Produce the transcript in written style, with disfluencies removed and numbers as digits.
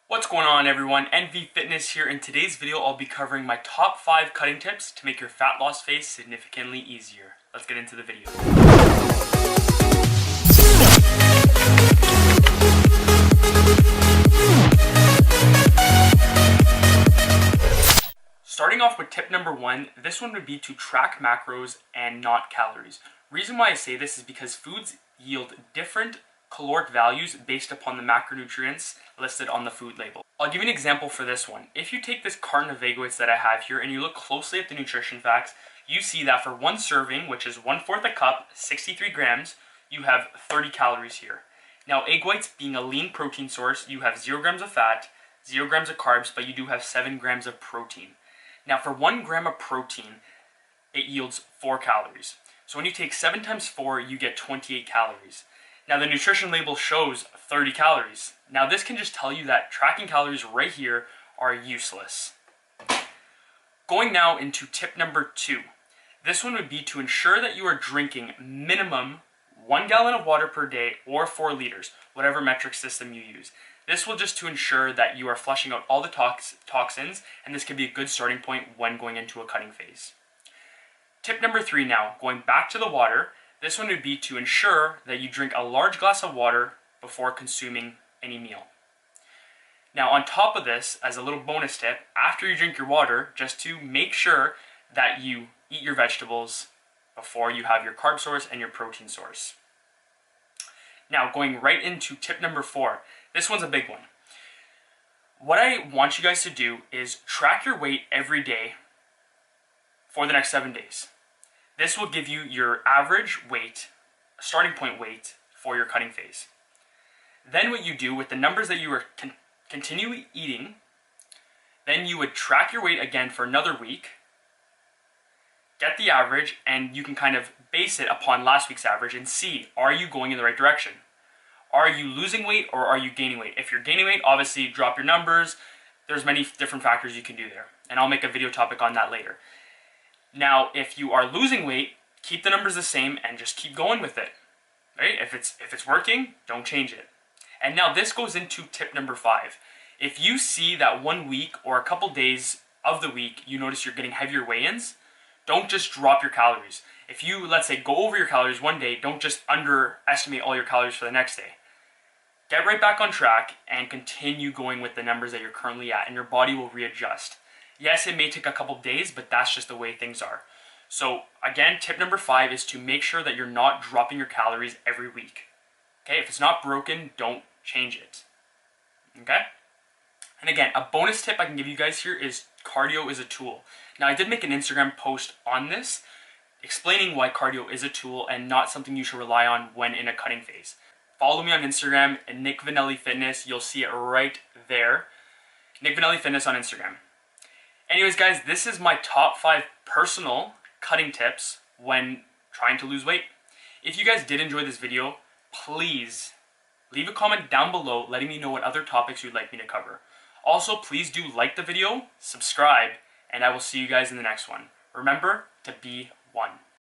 What's going on, everyone? NV Fitness here. In today's video, I'll be covering my top 5 cutting tips to make your fat loss phase significantly easier. Let's get into the video. Starting off with tip number 1, this one would be to track macros and not calories. Reason why I say this is because foods yield different caloric values based upon the macronutrients listed on the food label. I'll give you an example for this one. If you take this carton of egg whites that I have here and you look closely at the nutrition facts, you see that for one serving, which is 1/4 a cup, 63 grams, you have 30 calories here. Now, egg whites being a lean protein source, you have 0 grams of fat, 0 grams of carbs, but you do have 7 grams of protein. Now, for 1 gram of protein, it yields 4 calories. So when you take 7 times 4, you get 28 calories. Now, the nutrition label shows 30 calories. Now, this can just tell you that tracking calories right here are useless. Going now into tip number 2. This one would be to ensure that you are drinking minimum 1 gallon of water per day or 4 liters, whatever metric system you use. This will just to ensure that you are flushing out all the toxins, and this can be a good starting point when going into a cutting phase. Tip number 3 now, going back to the water. This one would be to ensure that you drink a large glass of water before consuming any meal. Now, on top of this, as a little bonus tip, after you drink your water, just to make sure that you eat your vegetables before you have your carb source and your protein source. Now, going right into tip number 4. This one's a big one. What I want you guys to do is track your weight every day for the next 7 days. This will give you your average weight, starting point weight, for your cutting phase. Then what you do with the numbers that you are continually eating, then you would track your weight again for another week, get the average, and you can kind of base it upon last week's average and see, are you going in the right direction? Are you losing weight or are you gaining weight? If you're gaining weight, obviously drop your numbers. There's many different factors you can do there, and I'll make a video topic on that later. Now, if you are losing weight, keep the numbers the same and just keep going with it. Right? If it's working, don't change it. And now this goes into tip number 5. If you see that 1 week or a couple days of the week you notice you're getting heavier weigh-ins, don't just drop your calories. If you, let's say, go over your calories one day, don't just underestimate all your calories for the next day. Get right back on track and continue going with the numbers that you're currently at, and your body will readjust. Yes, it may take a couple days, but that's just the way things are. So again, tip number 5 is to make sure that you're not dropping your calories every week. Okay, if it's not broken, don't change it. Okay? And again, a bonus tip I can give you guys here is cardio is a tool. Now, I did make an Instagram post on this, explaining why cardio is a tool and not something you should rely on when in a cutting phase. Follow me on Instagram at Nick Vanelli Fitness. You'll see it right there. Nick Vanelli Fitness on Instagram. Anyways, guys, this is my top 5 personal cutting tips when trying to lose weight. If you guys did enjoy this video, please leave a comment down below letting me know what other topics you'd like me to cover. Also, please do like the video, subscribe, and I will see you guys in the next one. Remember to be one.